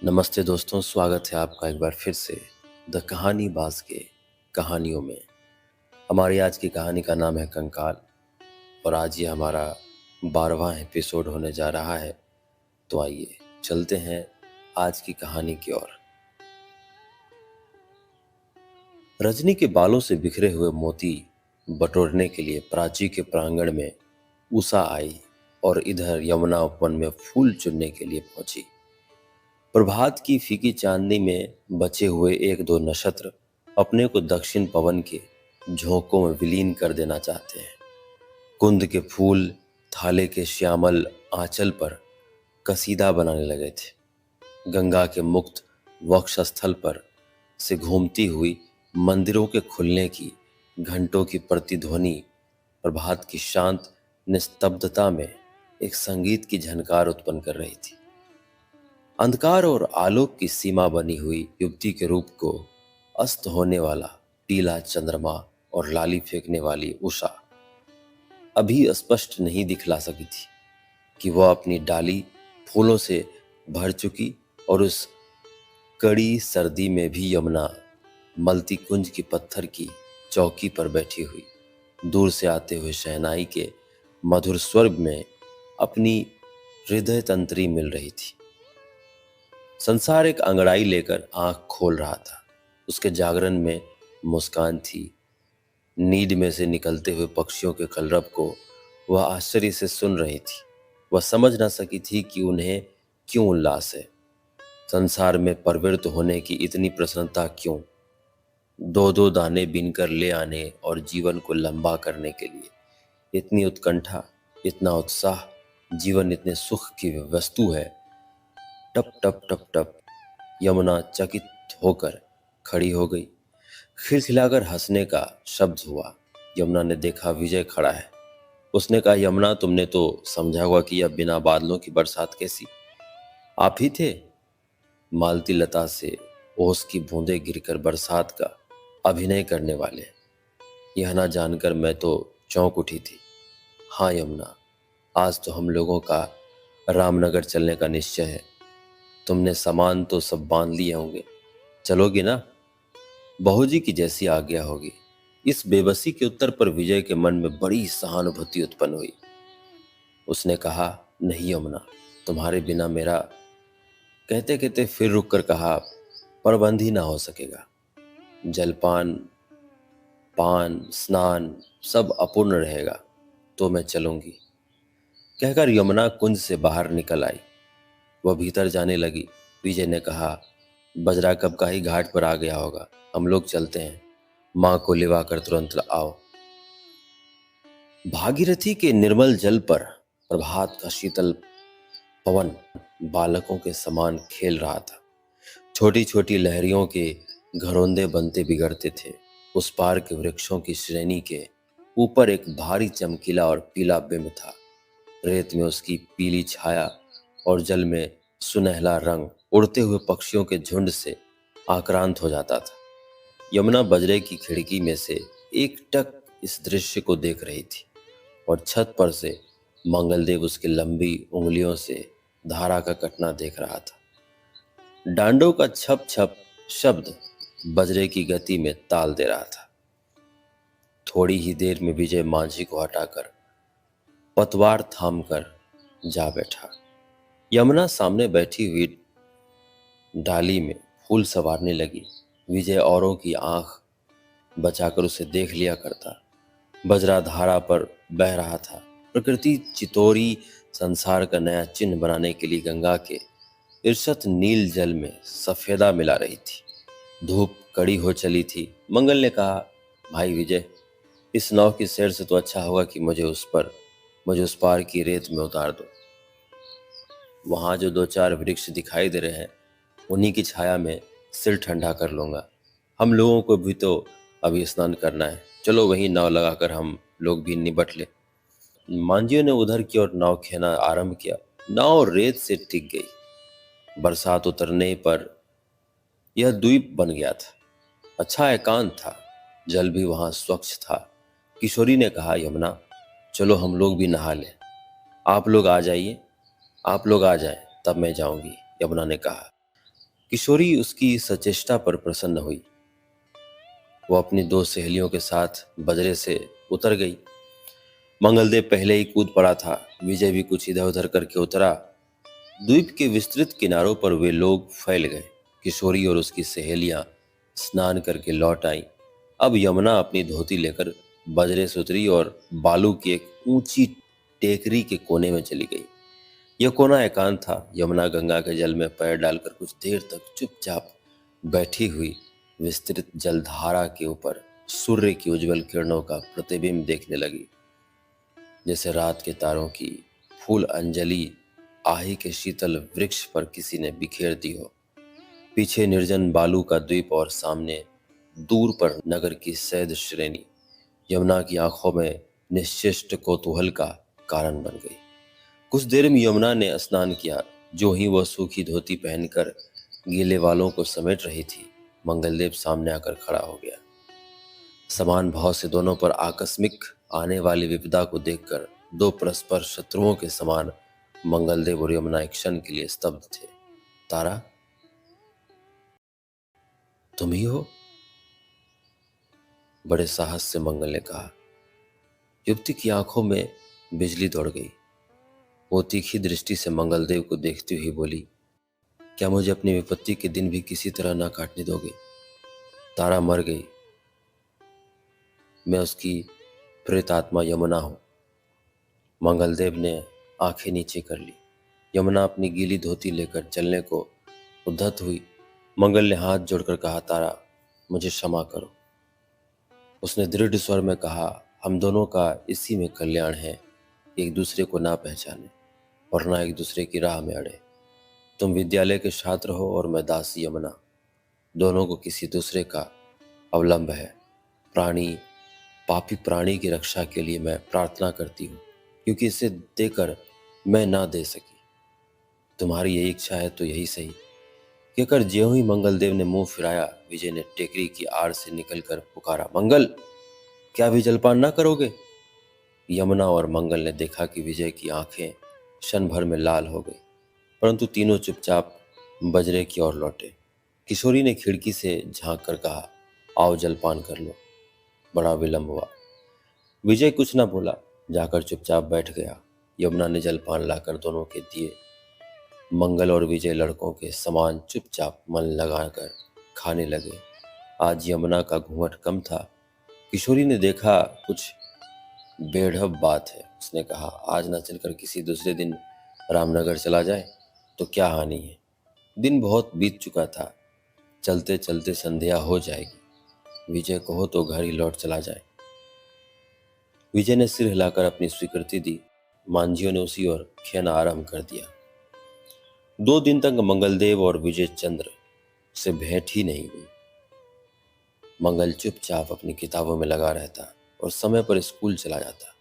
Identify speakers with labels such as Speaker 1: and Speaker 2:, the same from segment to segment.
Speaker 1: नमस्ते दोस्तों, स्वागत है आपका एक बार फिर से द कहानी बाज के कहानियों में। हमारी आज की कहानी का नाम है कंकाल और आज ये हमारा 12वां एपिसोड होने जा रहा है। तो आइए चलते हैं आज की कहानी की ओर। रजनी के बालों से बिखरे हुए मोती बटोरने के लिए प्राची के प्रांगण में उषा आई और इधर यमुना उपवन में फूल चुनने के लिए पहुंची। प्रभात की फीकी चांदनी में बचे हुए एक दो नक्षत्र अपने को दक्षिण पवन के झोंकों में विलीन कर देना चाहते हैं। कुंद के फूल थाले के श्यामल आंचल पर कसीदा बनाने लगे थे। गंगा के मुक्त वक्षस्थल पर से घूमती हुई मंदिरों के खुलने की घंटों की प्रतिध्वनि प्रभात की शांत निस्तब्धता में एक संगीत की झनकार उत्पन्न कर रही थी। अंधकार और आलोक की सीमा बनी हुई युवती के रूप को अस्त होने वाला पीला चंद्रमा और लाली फेंकने वाली उषा अभी स्पष्ट नहीं दिखला सकी थी कि वह अपनी डाली फूलों से भर चुकी और उस कड़ी सर्दी में भी यमुना मलती कुंज की पत्थर की चौकी पर बैठी हुई दूर से आते हुए शहनाई के मधुर स्वर में अपनी हृदय तंत्री मिल रही थी। संसार एक अंगड़ाई लेकर आंख खोल रहा था। उसके जागरण में मुस्कान थी। नींद में से निकलते हुए पक्षियों के कलरव को वह आश्चर्य से सुन रही थी। वह समझ न सकी थी कि उन्हें क्यों उल्लास है। संसार में प्रवृत्त होने की इतनी प्रसन्नता क्यों? दो दो दाने बीनकर ले आने और जीवन को लंबा करने के लिए इतनी उत्कंठा, इतना उत्साह। जीवन इतने सुख की वस्तु है। टप टप टप टप यमुना चकित होकर खड़ी हो गई। खिलखिलाकर हंसने का शब्द हुआ। यमुना ने देखा विजय खड़ा है। उसने कहा, यमुना, तुमने तो समझा होगा कि यह बिना बादलों की बरसात कैसी? आप ही थे मालती लता से ओस की बूंदें गिरकर बरसात का अभिनय करने वाले। यह ना जानकर मैं तो चौंक उठी थी। हाँ यमुना, आज तो हम लोगों का रामनगर चलने का निश्चय है। तुमने सामान तो सब बांध लिए होंगे, चलोगी ना? बहू जी की जैसी आज्ञा होगी। इस बेबसी के उत्तर पर विजय के मन में बड़ी सहानुभूति उत्पन्न हुई। उसने कहा, नहीं यमुना, तुम्हारे बिना मेरा। कहते कहते फिर रुक कर कहा, प्रबंध ही ना हो सकेगा। जलपान, पान, स्नान सब अपूर्ण रहेगा तो मैं चलूंगी। कहकर यमुना कुंज से बाहर निकल आई। वह भीतर जाने लगी। विजय ने कहा, बजरा कब का ही घाट पर आ गया होगा, हम लोग चलते हैं। मां को लिवा कर तुरंत आओ। भागीरथी के निर्मल जल पर प्रभात का शीतल पवन बालकों के समान खेल रहा था। छोटी छोटी लहरियों के घरौंदे बनते बिगड़ते थे। उस पार के वृक्षों की श्रेणी के ऊपर एक भारी चमकीला और पीला बिंब था। रेत में उसकी पीली छाया और जल में सुनहला रंग उड़ते हुए पक्षियों के झुंड से आक्रांत हो जाता था। यमुना बजरे की खिड़की में से एकटक इस दृश्य को देख रही थी और छत पर से मंगलदेव उसकी लंबी उंगलियों से धारा का कटना देख रहा था। डांडों का छप छप शब्द बजरे की गति में ताल दे रहा था। थोड़ी ही देर में विजय मांझी को हटाकर पतवार थाम कर जा बैठा। यमुना सामने बैठी हुई डाली में फूल संवारने लगी। विजय औरों की आंख बचाकर उसे देख लिया करता। बजरा धारा पर बह रहा था। प्रकृति चितोरी संसार का नया चिन्ह बनाने के लिए गंगा के इर्षत नील जल में सफेदा मिला रही थी। धूप कड़ी हो चली थी। मंगल ने कहा, भाई विजय, इस नाव की सैर से तो अच्छा होगा कि मुझे उस पार की रेत में उतार दो। वहां जो दो चार वृक्ष दिखाई दे रहे हैं, उन्हीं की छाया में सिर ठंडा कर लूंगा। हम लोगों को भी तो अभी स्नान करना है। चलो वहीं नाव लगाकर हम लोग भी निबट ले। मांझियों ने उधर की ओर नाव खेना आरंभ किया। नाव रेत से टिक गई। बरसात उतरने पर यह द्वीप बन गया था। अच्छा एकांत था। जल भी वहां स्वच्छ था। किशोरी ने कहा, यमुना, चलो हम लोग भी नहा लें। आप लोग आ जाइए, आप लोग आ जाएं, तब मैं जाऊंगी। यमुना ने कहा। किशोरी उसकी सचेष्टा पर प्रसन्न हुई। वो अपनी दो सहेलियों के साथ बजरे से उतर गई। मंगलदेव पहले ही कूद पड़ा था। विजय भी कुछ इधर उधर करके उतरा। द्वीप के विस्तृत किनारों पर वे लोग फैल गए। किशोरी और उसकी सहेलियां स्नान करके लौट आईं। अब यमुना अपनी धोती लेकर बजरे से उतरी और बालू की एक ऊंची टेकरी के कोने में चली गई। यह कोना एकांत था। यमुना गंगा के जल में पैर डालकर कुछ देर तक चुपचाप बैठी हुई विस्तृत जलधारा के ऊपर सूर्य की उज्जवल किरणों का प्रतिबिंब देखने लगी, जैसे रात के तारों की फूल अंजलि आही के शीतल वृक्ष पर किसी ने बिखेर दी हो। पीछे निर्जन बालू का द्वीप और सामने दूर पर नगर की सैद श्रेणी यमुना की आंखों में निश्चिष्ट कौतूहल का कारण बन गई। कुछ देर में यमुना ने स्नान किया। जो ही वह सूखी धोती पहनकर गीले बालों को समेट रही थी, मंगलदेव सामने आकर खड़ा हो गया। समान भाव से दोनों पर आकस्मिक आने वाली विपदा को देखकर दो परस्पर शत्रुओं के समान मंगलदेव और यमुना एक क्षण के लिए स्तब्ध थे। तारा, तुम ही हो? बड़े साहस से मंगल ने कहा। युवती की आंखों में बिजली दौड़ गई। वो तीखी दृष्टि से मंगलदेव को देखती हुई बोली, क्या मुझे अपनी विपत्ति के दिन भी किसी तरह ना काटने दोगे? तारा मर गई। मैं उसकी प्रेत आत्मा यमुना हूं। मंगलदेव ने आंखें नीचे कर ली। यमुना अपनी गीली धोती लेकर चलने को उद्धत हुई। मंगल ने हाथ जोड़कर कहा, तारा, मुझे क्षमा करो। उसने दृढ़ स्वर में कहा, हम दोनों का इसी में कल्याण है, एक दूसरे को ना पहचाने और ना एक दूसरे की राह में अड़े। तुम विद्यालय के छात्र हो और मैं दासी यमुना। दोनों को किसी दूसरे का अवलंब है। पापी प्राणी की रक्षा के लिए मैं प्रार्थना करती हूँ, क्योंकि इसे देकर मैं ना दे सकी। तुम्हारी यही इच्छा है तो यही सही। कहकर ज्यों ही मंगलदेव ने मुंह फिराया, विजय ने टेकरी की आड़ से निकलकर पुकारा, मंगल, क्या भी जलपान ना करोगे? यमुना और मंगल ने देखा कि विजय की आंखें क्षण भर में लाल हो गई, परंतु तीनों चुपचाप बजरे की ओर लौटे। किशोरी ने खिड़की से झांक कर कहा, आओ जलपान कर लो। बड़ा विलंब हुआ। विजय कुछ न बोला, जाकर चुपचाप बैठ गया। यमुना ने जलपान लाकर दोनों के दिए। मंगल और विजय लड़कों के समान चुपचाप मन लगाकर खाने लगे। आज यमुना का घूंघट कम था। किशोरी ने देखा कुछ बेढब बात है। उसने कहा, आज न चलकर किसी दूसरे दिन रामनगर चला जाए तो क्या हानि है? दिन बहुत बीत चुका था। चलते चलते संध्या हो जाएगी। विजय कहो तो घर ही लौट चला जाए। विजय ने सिर हिलाकर अपनी स्वीकृति दी। मांझियों ने उसी ओर खेना आरंभ कर दिया। 2 दिन तक मंगलदेव और विजय चंद्र से भेंट ही नहीं हुई। मंगल चुपचाप अपनी किताबों में लगा रहता और समय पर स्कूल चला जाता।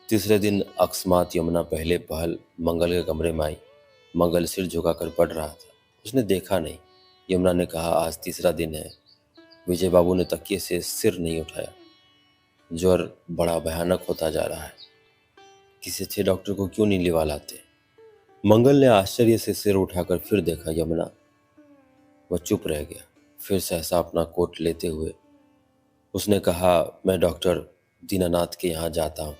Speaker 1: तीसरे दिन अकस्मात यमुना पहले पहल मंगल के कमरे में आई। मंगल सिर झुकाकर पढ़ रहा था। उसने देखा नहीं। यमुना ने कहा, आज तीसरा दिन है। विजय बाबू ने तकिए से सिर नहीं उठाया। ज्वर बड़ा भयानक होता जा रहा है। किसी अच्छे डॉक्टर को क्यों नहीं लिवा लाते? मंगल ने आश्चर्य से सिर उठाकर फिर देखा यमुना। वह चुप रह गया। फिर सहसा अपना कोट लेते हुए उसने कहा, मैं डॉक्टर दीनानाथ के यहाँ जाता हूँ।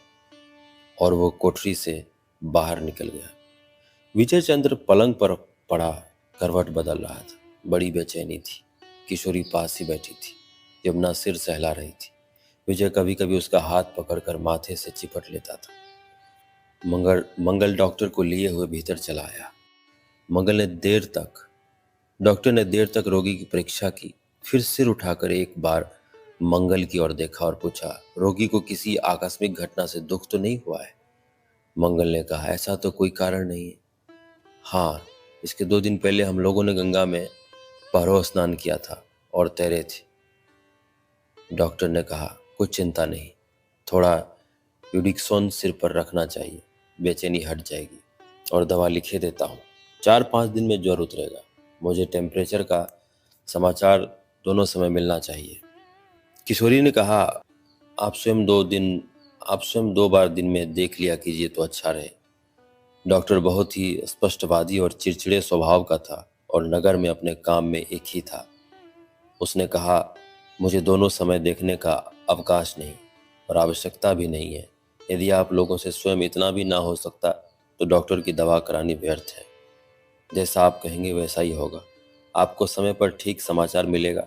Speaker 1: और वो कोठरी से बाहर निकल गया। विजय चंद्र पलंग पर पड़ा करवट बदल रहा था। बड़ी बेचैनी थी। किशोरी पास ही बैठी थी। यमुना सिर सहला रही थी। विजय कभी कभी उसका हाथ पकड़कर माथे से चिपट लेता था। मंगल डॉक्टर को लिए हुए भीतर चला आया। डॉक्टर ने देर तक रोगी की परीक्षा की। फिर सिर उठाकर एक बार मंगल की ओर देखा और पूछा, रोगी को किसी आकस्मिक घटना से दुख तो नहीं हुआ है? मंगल ने कहा, ऐसा तो कोई कारण नहीं है। हाँ, इसके 2 दिन पहले हम लोगों ने गंगा में पहरो स्नान किया था और तैरे थे। डॉक्टर ने कहा, कुछ चिंता नहीं, थोड़ा यूडिक्सोन सिर पर रखना चाहिए, बेचैनी हट जाएगी। और दवा लिखे देता हूँ। 4-5 दिन में ज्वर उतरेगा। मुझे टेम्परेचर का समाचार दोनों समय मिलना चाहिए। किशोरी ने कहा, आप स्वयं 2 बार दिन में देख लिया कीजिए तो अच्छा रहे। डॉक्टर बहुत ही स्पष्टवादी और चिड़चिड़े स्वभाव का था और नगर में अपने काम में एक ही था। उसने कहा, मुझे दोनों समय देखने का अवकाश नहीं और आवश्यकता भी नहीं है। यदि आप लोगों से स्वयं इतना भी ना हो सकता तो डॉक्टर की दवा करानी व्यर्थ है। जैसा आप कहेंगे वैसा ही होगा। आपको समय पर ठीक समाचार मिलेगा।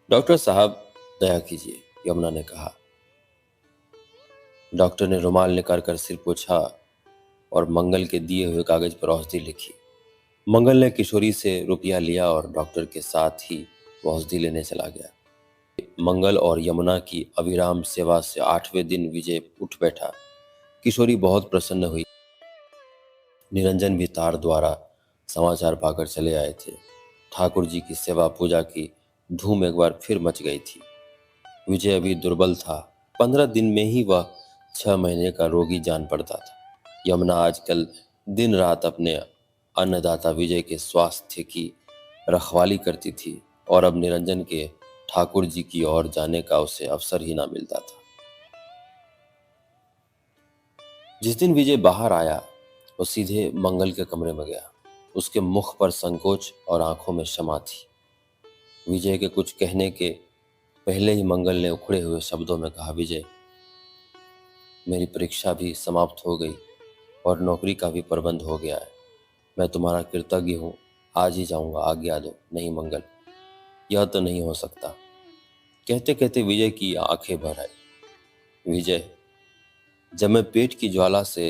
Speaker 1: डॉक्टर साहब, दया कीजिए, यमुना ने कहा। डॉक्टर ने रुमाल निकाल कर सिर पोंछा और मंगल के दिए हुए कागज पर औषधि लिखी। मंगल ने किशोरी से रुपया लिया और डॉक्टर के साथ ही वो औषधि लेने चला गया। मंगल और यमुना की अविराम सेवा से 8वें दिन विजय उठ बैठा। किशोरी बहुत प्रसन्न हुई। निरंजन भी तार द्वारा समाचार पाकर चले आए थे। ठाकुर जी की सेवा पूजा की धूम एक बार फिर मच गई थी। विजय अभी दुर्बल था। 15 दिन में ही वह 6 महीने का रोगी जान पड़ता था। यमुना आजकल दिन रात अपने अन्नदाता विजय के स्वास्थ्य की रखवाली करती थी और अब निरंजन के ठाकुर जी की ओर जाने का उसे अवसर ही ना मिलता था। जिस दिन विजय बाहर आया वो सीधे मंगल के कमरे में गया। उसके मुख पर संकोच और आंखों में क्षमा थी। विजय के कुछ कहने के पहले ही मंगल ने उखड़े हुए शब्दों में कहा, विजय, मेरी परीक्षा भी समाप्त हो गई और नौकरी का भी प्रबंध हो गया है। मैं तुम्हारा कृतज्ञ हूँ। आज ही जाऊंगा, आज्ञा दो। नहीं मंगल, यह तो नहीं हो सकता। कहते कहते विजय की आंखें भर आई। विजय, जब मैं पेट की ज्वाला से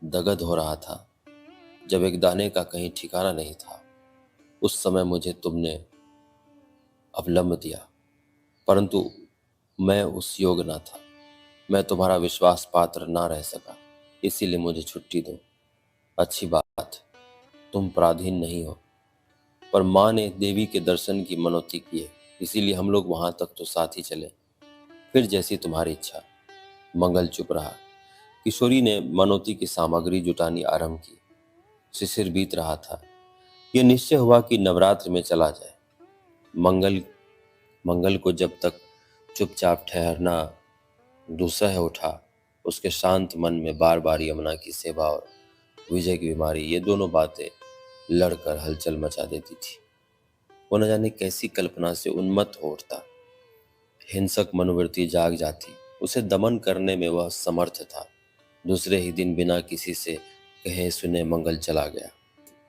Speaker 1: दगद हो रहा था, जब एक दाने का कहीं ठिकाना नहीं था, उस समय मुझे तुमने अवलंब दिया, परंतु मैं उस योग न था। मैं तुम्हारा विश्वास पात्र ना रह सका, इसीलिए मुझे छुट्टी दो। अच्छी बात, तुम पराधीन नहीं हो, पर माँ ने देवी के दर्शन की मनौती की है, इसीलिए हम लोग वहां तक तो साथ ही चले। फिर जैसी तुम्हारी इच्छा। मंगल चुप रहा। किशोरी ने मनौती की सामग्री जुटानी आरंभ की। शिशिर बीत रहा था। यह निश्चय हुआ कि नवरात्र में चला जाए। मंगल मंगल को जब तक चुपचाप ठहरना दुस्सह उठा, उसके शांत मन में बार बार यमुना की सेवा और विजय की बीमारी, ये दोनों बातें लड़कर हलचल मचा देती थी। वो न जाने कैसी कल्पना से उन्मत्त हो उठता। हिंसक मनोवृत्ति जाग जाती। उसे दमन करने में वह समर्थ था। दूसरे ही दिन बिना किसी से कहे सुने मंगल चला गया।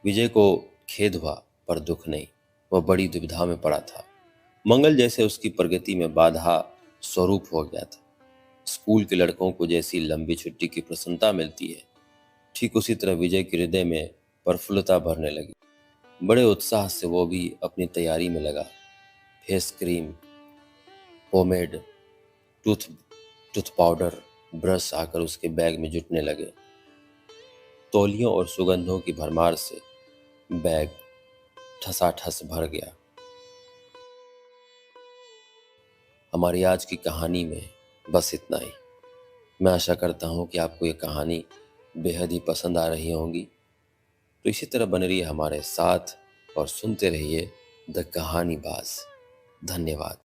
Speaker 1: विजय को खेद हुआ, पर दुख नहीं। वह बड़ी दुविधा में पड़ा था। मंगल जैसे उसकी प्रगति में बाधा स्वरूप हो गया था। स्कूल के लड़कों को जैसी लंबी छुट्टी की प्रसन्नता मिलती है, ठीक उसी तरह विजय के हृदय में प्रफुल्लता भरने लगी। बड़े उत्साह से वो भी अपनी तैयारी में लगा। Face cream, pomade, tooth tooth powder, brush आकर उसके बैग में जुटने लगे। तौलियों और सुगंधों की भरमार से बैग ठसाठस भर गया। हमारी आज की कहानी में बस इतना ही। मैं आशा करता हूँ कि आपको ये कहानी बेहद ही पसंद आ रही होंगी। तो इसी तरह बने रहिए हमारे साथ और सुनते रहिए द कहानी बाज। धन्यवाद।